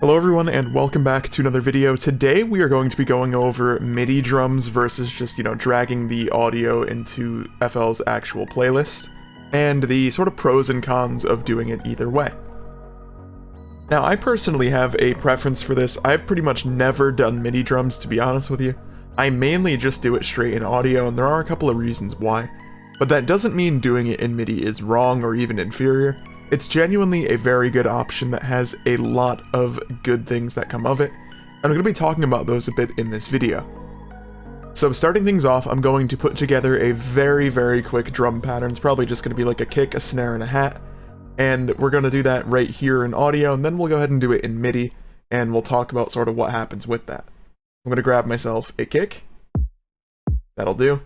Hello everyone and welcome back to another video. Today we are going to be going over MIDI drums versus just, dragging the audio into FL's actual playlist, and the sort of pros and cons of doing it either way. Now I personally have a preference for this. I've pretty much never done MIDI drums, to be honest with you. I mainly just do it straight in audio, and there are a couple of reasons why. But that doesn't mean doing it in MIDI is wrong or even inferior. It's genuinely a very good option that has a lot of good things that come of it, and I'm going to be talking about those a bit in this video. So starting things off, I'm going to put together a very quick drum pattern. It's probably just going to be like a kick, a snare, and a hat, and we're going to do that right here in audio, and then we'll go ahead and do it in MIDI, and we'll talk about sort of what happens with that. I'm going to grab myself a kick. That'll do. I'm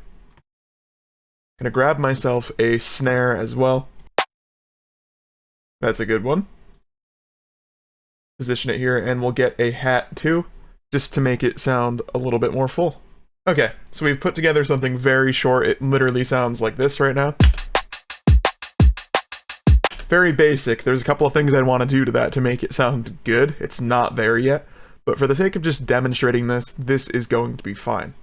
going to grab myself a snare as well. That's a good one. Position it here, and we'll get a hat too, just to make it sound a little bit more full. Okay, so we've put together something very short. It literally sounds like this right now. Very basic. There's a couple of things I'd want to do to that to make it sound good. It's not there yet, but for the sake of just demonstrating this, this is going to be fine.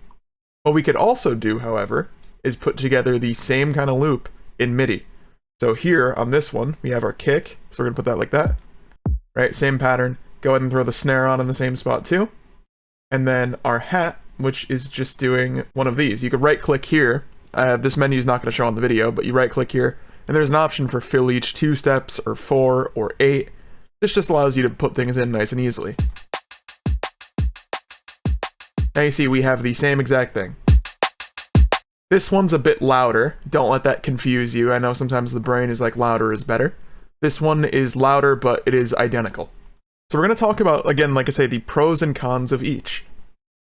What we could also do, however, is put together the same kind of loop in MIDI. So here, on this one, we have our kick, so we're going to put that like that. Right, same pattern. Go ahead and throw the snare on in the same spot too. And then our hat, which is just doing one of these. You could right-click here. This menu is not going to show on the video, but you right-click here, and there's an option for fill each 2 steps, or 4, or 8. This just allows you to put things in nice and easily. Now you see we have the same exact thing. This one's a bit louder. Don't let that confuse you. I know sometimes the brain is like louder is better. This one is louder, but it is identical. So we're going to talk about, again, like I say, the pros and cons of each.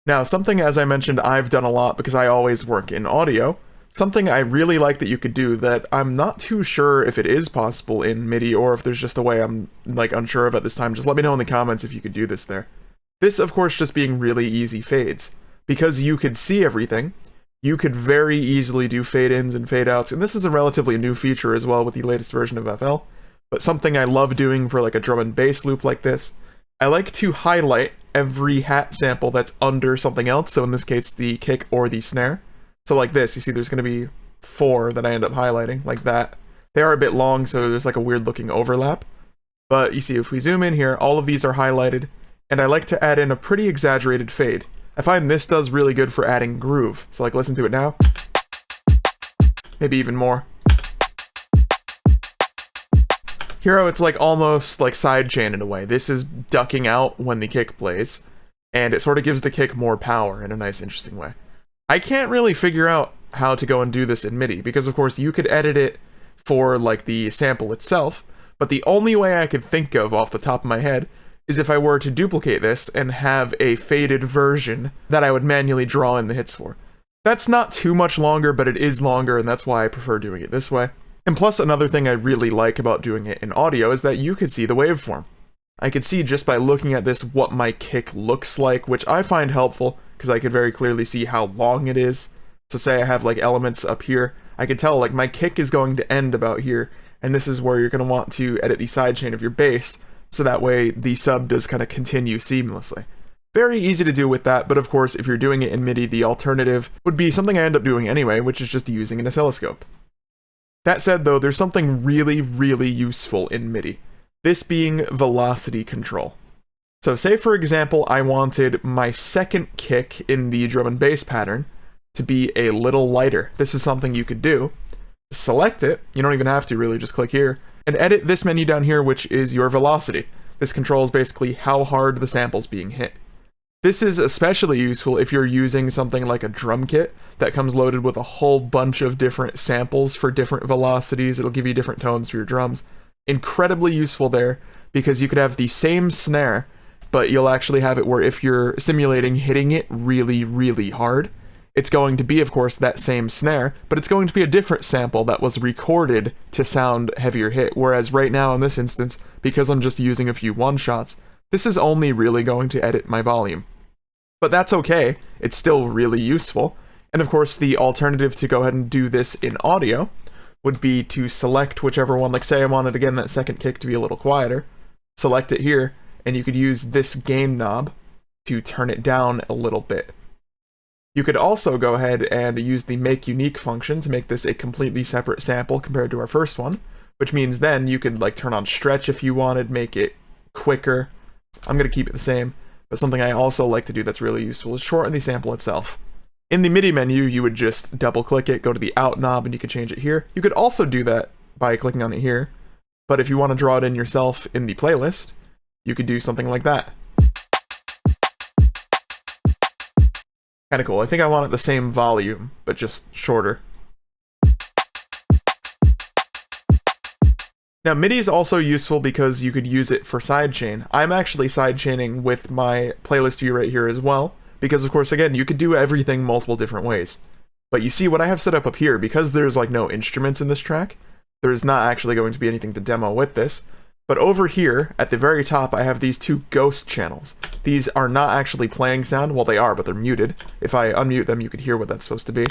Now, something, as I mentioned, I've done a lot because I always work in audio. Something I really like that you could do that I'm not too sure if it is possible in MIDI or if there's just a way I'm like unsure of at this time. Just let me know in the comments if you could do this there. This, of course, just being really easy fades. Because you could see everything, you could very easily do fade-ins and fade-outs, and this is a relatively new feature as well with the latest version of FL, but something I love doing for like a drum and bass loop like this. I like to highlight every hat sample that's under something else, so in this case the kick or the snare. So like this, you see there's going to be 4 that I end up highlighting, like that. They are a bit long, so there's like a weird looking overlap, but you see if we zoom in here, all of these are highlighted, and I like to add in a pretty exaggerated fade. I find this does really good for adding groove. So like listen to it now. Maybe even more. Here it's like almost like sidechain in a way. This is ducking out when the kick plays, and it sort of gives the kick more power in a nice interesting way. I can't really figure out how to go and do this in MIDI, because of course you could edit it for like the sample itself, but the only way I could think of off the top of my head is if I were to duplicate this and have a faded version that I would manually draw in the hits for. That's not too much longer, but it is longer, and that's why I prefer doing it this way. And plus, another thing I really like about doing it in audio is that you could see the waveform. I could see just by looking at this what my kick looks like, which I find helpful, because I could very clearly see how long it is. So say I have like elements up here, I could tell like my kick is going to end about here, and this is where you're going to want to edit the sidechain of your bass, so that way the sub does kind of continue seamlessly. Very easy to do with that, but of course if you're doing it in MIDI, the alternative would be something I end up doing anyway, which is just using an oscilloscope. That said though, there's something really useful in MIDI, this being velocity control. So say for example I wanted my second kick in the drum and bass pattern to be a little lighter. This is something you could do. Select it, you don't even have to really, just click here, and edit this menu down here, which is your velocity. This controls basically how hard the sample's being hit. This is especially useful if you're using something like a drum kit that comes loaded with a whole bunch of different samples for different velocities. It'll give you different tones for your drums. Incredibly useful there, because you could have the same snare, but you'll actually have it where if you're simulating hitting it really hard, it's going to be, of course, that same snare, but it's going to be a different sample that was recorded to sound heavier hit, whereas right now in this instance, because I'm just using a few one-shots, this is only really going to edit my volume. But that's okay, it's still really useful, and of course the alternative to go ahead and do this in audio would be to select whichever one, like say I wanted again that second kick to be a little quieter, select it here, and you could use this gain knob to turn it down a little bit. You could also go ahead and use the make unique function to make this a completely separate sample compared to our first one, which means then you could like turn on stretch if you wanted, make it quicker. I'm going to keep it the same, but something I also like to do that's really useful is shorten the sample itself. In the MIDI menu, you would just double click it, go to the out knob, and you could change it here. You could also do that by clicking on it here, but if you want to draw it in yourself in the playlist, you could do something like that. Kind of cool. I think I want it the same volume, but just shorter. Now, MIDI is also useful because you could use it for sidechain. I'm actually sidechaining with my playlist view right here as well, because of course, again, you could do everything multiple different ways. But you see what I have set up here, because there's like no instruments in this track, there's not actually going to be anything to demo with this. But over here, at the very top, I have these two ghost channels. These are not actually playing sound. Well, they are, but they're muted. If I unmute them, you could hear what that's supposed to be.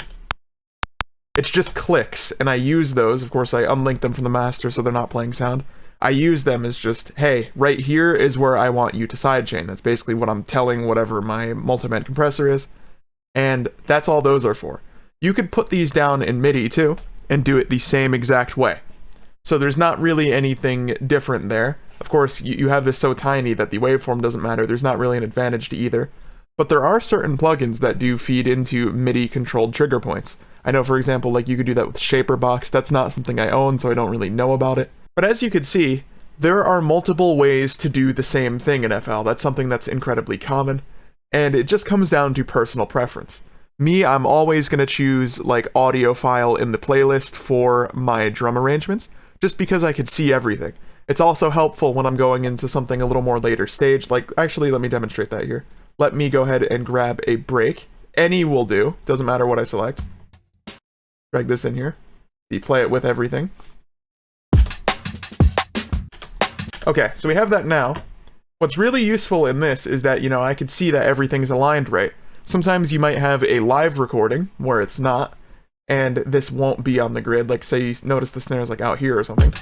It's just clicks, and I use those. Of course, I unlink them from the master, so they're not playing sound. I use them as just, hey, right here is where I want you to sidechain. That's basically what I'm telling whatever my multiband compressor is. And that's all those are for. You could put these down in MIDI, too, and do it the same exact way. So there's not really anything different there. Of course, you have this so tiny that the waveform doesn't matter. There's not really an advantage to either. But there are certain plugins that do feed into MIDI-controlled trigger points. I know, for example, like you could do that with Shaperbox. That's not something I own, so I don't really know about it. But as you can see, there are multiple ways to do the same thing in FL. That's something that's incredibly common. And it just comes down to personal preference. Me, I'm always going to choose like audio file in the playlist for my drum arrangements, just because I could see everything. It's also helpful when I'm going into something a little more later stage. Like, actually, let me demonstrate that here. Let me go ahead and grab a break. Any will do. Doesn't matter what I select. Drag this in here. You play it with everything. Okay, so we have that now. What's really useful in this is that, I could see that everything's aligned right. Sometimes you might have a live recording where it's not, and this won't be on the grid. Like, say you notice the snare's like out here or something.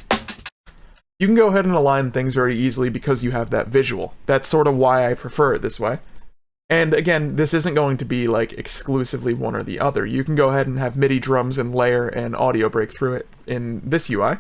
You can go ahead and align things very easily because you have that visual. That's sort of why I prefer it this way. And again, this isn't going to be like exclusively one or the other. You can go ahead and have MIDI drums and layer and audio break through it in this UI.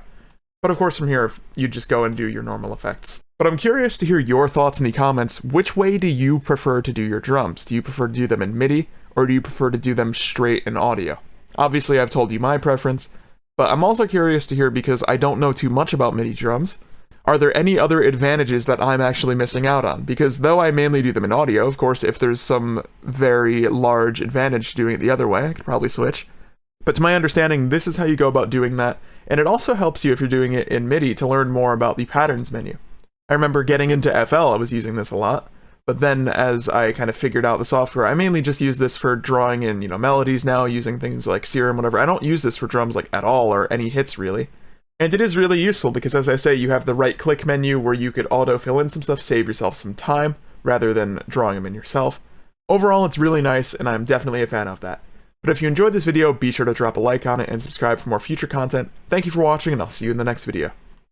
But of course from here, you just go and do your normal effects. But I'm curious to hear your thoughts in the comments. Which way do you prefer to do your drums? Do you prefer to do them in MIDI, or do you prefer to do them straight in audio? Obviously, I've told you my preference, but I'm also curious to hear because I don't know too much about MIDI drums. Are there any other advantages that I'm actually missing out on? Because though I mainly do them in audio, of course, if there's some very large advantage to doing it the other way, I could probably switch. But to my understanding, this is how you go about doing that, and it also helps you if you're doing it in MIDI to learn more about the patterns menu. I remember getting into FL, I was using this a lot, but then as I kind of figured out the software, I mainly just use this for drawing in, melodies now, using things like Serum, whatever. I don't use this for drums like at all, or any hits really. And it is really useful because, as I say, you have the right-click menu where you could auto-fill in some stuff, save yourself some time, rather than drawing them in yourself. Overall, it's really nice, and I'm definitely a fan of that. But if you enjoyed this video, be sure to drop a like on it and subscribe for more future content. Thank you for watching, and I'll see you in the next video.